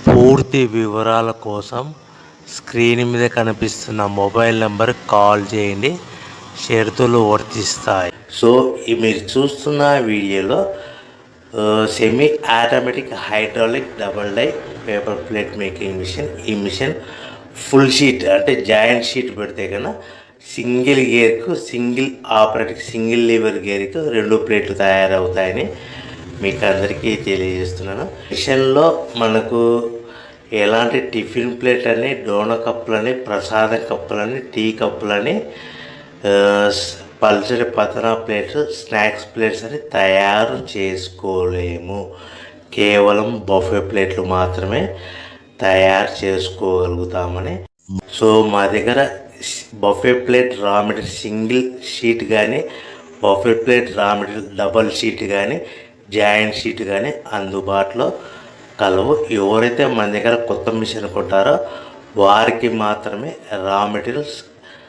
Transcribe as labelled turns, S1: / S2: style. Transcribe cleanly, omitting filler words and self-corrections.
S1: పూర్తి వివరాల కోసం స్క్రీన్ మీద కనిపిస్తున్న మొబైల్ నెంబర్ కాల్ చేయండి. షరతులు వర్తిస్తాయి. సో మీరు చూస్తున్న వీడియోలో semi automatic hydraulic double die paper plate making machine. ఈ మిషన్ ఫుల్ షీట్ అంటే జాయింట్ షీట్ పెడితే కన్నా సింగిల్ గేర్కు సింగిల్ ఆపరేటింగ్ సింగిల్ లీవర్ గేర్కు 2 ప్లేట్లు తయారవుతాయని మీకు అందరికీ తెలియజేస్తున్నాను. మిషన్లో మనకు ఎలాంటి టిఫిన్ ప్లేట్ అని, డోనా కప్పులని, ప్రసాదం కప్పులని, టీ కప్పులని, పల్చడి పతనా ప్లేట్స్, స్నాక్స్ ప్లేట్స్ అని తయారు చేసుకోలేము. కేవలం బఫే ప్లేట్లు మాత్రమే తయారు చేసుకోగలుగుతామని. సో మా దగ్గర buffet plate raw material single sheet కానీ, buffet plate raw material double sheet కానీ, జాయింట్ షీట్ కానీ అందుబాటులో కలవు. ఎవరైతే మన దగ్గర కొత్త మిషన్ కొంటారో వారికి మాత్రమే రా మెటీరియల్స్